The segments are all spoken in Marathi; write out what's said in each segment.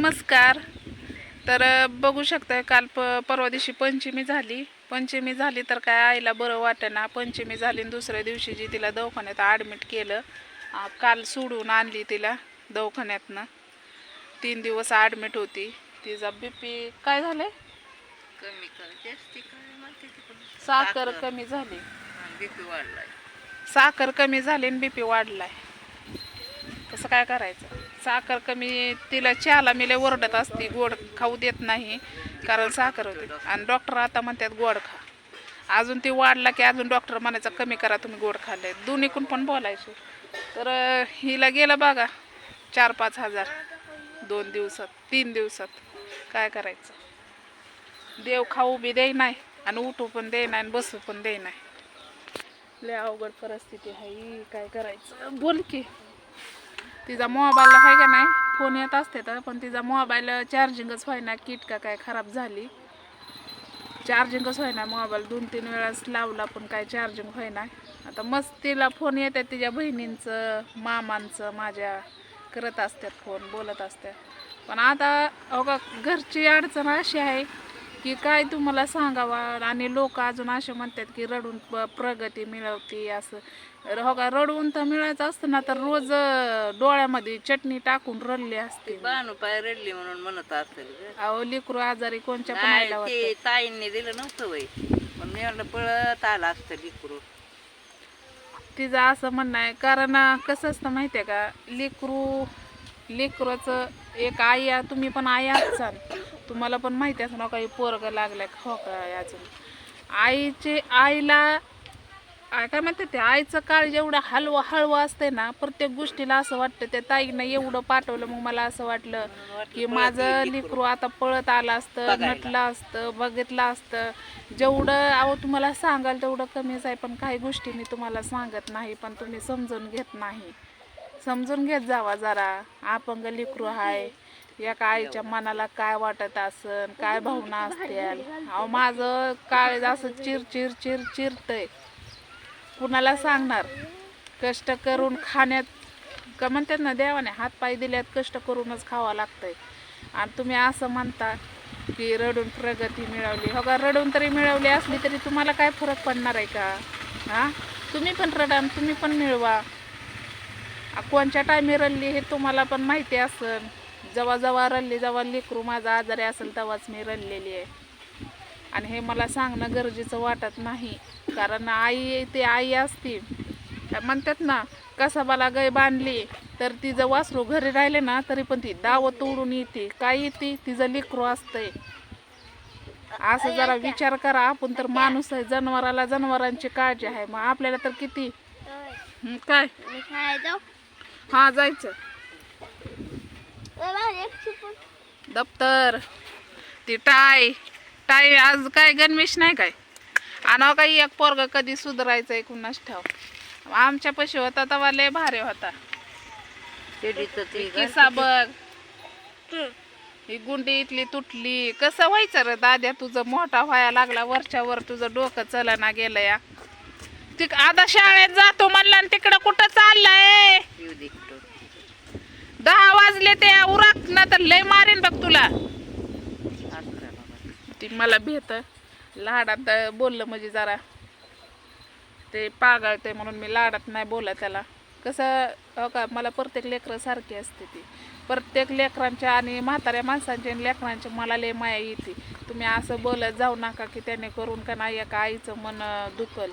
नमस्कार. तर बघू शकताय काल परवा दिवशी पंचमी झाली तर काय आईला बरं वाटेना. पंचमी झाली आणि दुसऱ्या दिवशी जी तिला दवाखान्यात ॲडमिट केलं. काल सोडून आणली तिला दवाखान्यातनं. 3 दिवस ॲडमिट होती. तिचा BP काय झालंय, कमी कर जास्ती काय म्हणते तिकडे साखर कमी झाली. बीपी वाढलाय. साखर कमी झाली आणि BP वाढलाय. कसं काय करायचं? साखर कमी. तिला चहाला मी लय ओरडत असते, गोड खाऊ देत नाही कारण साखर होते. आणि डॉक्टर आता म्हणतात गोड खा. अजून ती वाढला की अजून डॉक्टर म्हणायचं कमी करा तुम्ही गोड खाल्ले. दोन्हीकडून पण बोलायचे. तर हिला गेलं बघा 4-5 हजार 2 दिवसात 3 दिवसात. काय करायचं? देव खाऊ बी देई नाही आणि उठू पण देई नाही आणि बसू पण देई नाही. लय अवघड परिस्थिती आहे. काय करायचं? बोल की. तिचा मोबाईल आहे का नाही, फोन येत असते तर, पण तिचा मोबाईल चार्जिंगच व्हायना. किट का काय खराब झाली, चार्जिंगच व्हायना. मोबाईल 2-3 वेळाच लावला पण काय चार्जिंग व्हायना. आता मस्त तिला फोन येतात तिच्या बहिणींचं मामांचं माझ्या, करत असतात फोन, बोलत असतात. पण आता अगं घरची अडचण अशी आहे की काय तुम्हाला सांगावा. आणि लोक अजून असे म्हणतात की रडून प्रगती मिळवते असं. हो का, रडून तर मिळायचं असतं ना तर रोज डोळ्यामध्ये चटणी टाकून रडले असते. बानू पाय रडली म्हणून म्हणत असेल. अहो लेकरू आजारी कोणच्या पण आईला ते वाटतं. ताईंनी दिलं नव्हतं वय, पण मी म्हणलं पळत आलं असतं लेकरू. तिचं असं म्हणणं आहे. कारण कसं असतं माहिती आहे का, लेकरूचं एक आई तुम्ही पण आई आहात, तुम्हाला पण माहिती असं ना काही पोरग लागलं हो काय. अजून आईला काय म्हणते ते, आईचं काळ जेवढं हळवं असते ना, प्रत्येक गोष्टीला असं वाटतं त्या ताईनं एवढं पाठवलं. मग मला असं वाटलं की माझं लेकरू आता पळत आलं असतं, नटलं असतं, बघितलं असतं. जेवढं अहो तुम्हाला सांगाल तेवढं कमीच आहे. पण काही गोष्टी मी तुम्हाला सांगत नाही, पण तुम्ही समजून घेत नाही. समजून घेत जावा जरा. अपंग लेकरू आहे. एका आईच्या मनाला काय वाटत असन, काय भावना असतील. अहो माझं काळ असं चिरतंय. कुणाला सांगणार? कष्ट करून खाण्यात का म्हणतात ना, देवाने हातपाय दिल्यात, कष्ट करूनच खावं लागतंय. आणि तुम्ही असं म्हणता की रडून प्रगती मिळवली. हो का, रडून तरी मिळवली असली तरी तुम्हाला काय फरक पडणार आहे का? तुम्ही पण रडा, तुम्ही पण मिळवा. कोणच्या टायमी रडली हे तुम्हाला पण माहिती असेल. जेव्हा रडली, जेव्हा लेकरू माझा आजारी असेल तेव्हाच मी रडलेली आहे. आणि हे मला सांगणं गरजेचं वाटत नाही. कारण आई ते आई असती. म्हणतात ना, कसाबाला गाय बांधली तर तिचं वासरू घरी राहिले ना तरी पण ती दावत तोडून येते. काय येते? तिचं लेकरू असतंय. असं जरा विचार करा. आपण तर माणूस आहे, जनावरांची काळजी आहे. मग आपल्याला तर किती. काय हा जायचं दप्तर ती टाय आज काय गणवेश नाही काय. आणि काही एक पोरग कधी सुधारायचंय कुणाच ठाव. आमच्या पशी होता तेव्हा लय भारी होता. किस्सा बघ, ही गुंडी इथली तुटली. कसं व्हायचं रे दाद्या, तुझं मोठा व्हायला लागला, वरच्या वर तुझं डोकं चलना गेलं या. आता शाळेत जातो म्हणलं आणि तिकडं कुठं चाललंय? 10 वाजले ते उरक ना तर लय मारेन बघ तुला. ती मला भेट लाडात बोललं म्हणजे जरा ते पागळते म्हणून मी लाडात नाही बोलत त्याला. कसं हो का, मला प्रत्येक लेकरं सारखी असते. ती प्रत्येक लेकरांच्या आणि म्हाताऱ्या माणसांच्या लेकरांच्या मला लय माया येते. तुम्ही असं बोलत जाऊ नका की त्याने करून का नाही एका आईचं मन दुखल.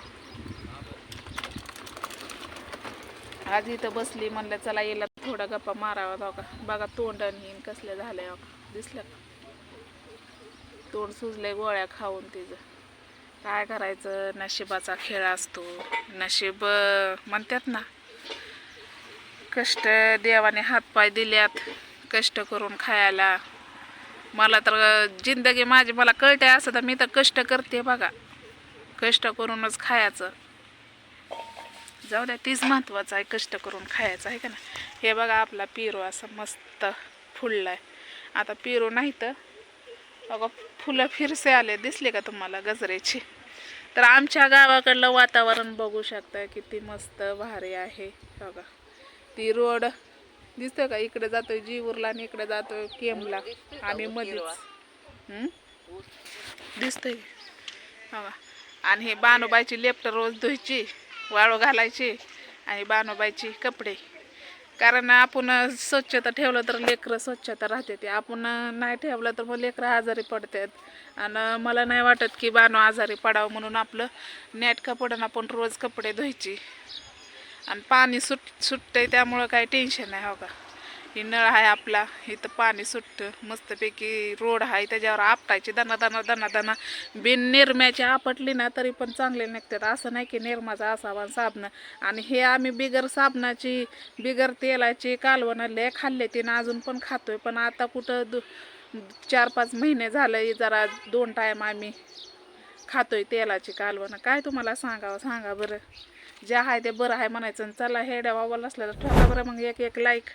आज इथं बसली म्हणलं चला येईल थोडा गप्पा मारावा. बघा बघा तोंड आणि कसले झाले हो का, दिसलं का? तोंड सुजले गोळ्या खाऊन तिचं. काय करायचं, नशिबाचा खेळ असतो. नशीब म्हणतात ना, कष्ट देवाने हातपाय दिल्यात कष्ट करून खायला. मला तर जिंदगी माझी मला कळते असं तर मी तर कष्ट करते बघा. कष्ट करूनच खायचं. जाऊ द्या, तीच महत्वाचं आहे, कष्ट करून खायचं आहे का ना. हे बघा आपला पेरू असं मस्त फुललाय. आता पेरू नाही तर बघा फुलं फिरसे आले, दिसले का तुम्हाला गजऱ्याची. तर आमच्या गावाकडलं वातावरण बघू शकता किती मस्त भारी आहे. बघा ती रोड दिसतंय का इकडे जातोय जीवरला आणि इकडे जातोय केमला दिसतोय का आम्ही ऊस मध्येच हिरवा? हम्म? ऊस. दिसतंय हवा आणि हे बानूबाईची लेफ्ट रोज धुयची वाळू घालायची आणि बानूबाईची कपडे कारण आपण स्वच्छता ठेवलं तर लेकरं स्वच्छता राहते ते आपण नाही ठेवलं तर मग लेकरं आजारी पडतात आणि मला नाही वाटत की बानू आजारी पडावं म्हणून आपलं नेटकं पडून आपण रोज कपडे धुवायची आणि पाणी सुटतंय त्यामुळं काही टेन्शन नाही हो का ही नळ आहे आपला इथं पाणी सुटतं मस्तपैकी रोड आहे त्याच्यावर आपटायची दना दना दना दना बिन निरम्याची आपटली ना तरी पण चांगले निघतात असं नाही की निरमाचा असावा साबण आणि हे आम्ही बिगर साबणाची बिगर तेलाची कालवणं लय खाल्ले ती ना अजून पण खातोय पण आता कुठं 4-5 महिने झालं जरा 2 टाईम आम्ही खातोय तेलाची कालवणं काय तुम्हाला सांगावं सांगा बरं जे आहे ते बरं आहे म्हणायचं चला हेड्या वावाला असलं तर ठेवा बरं मग एक लाईक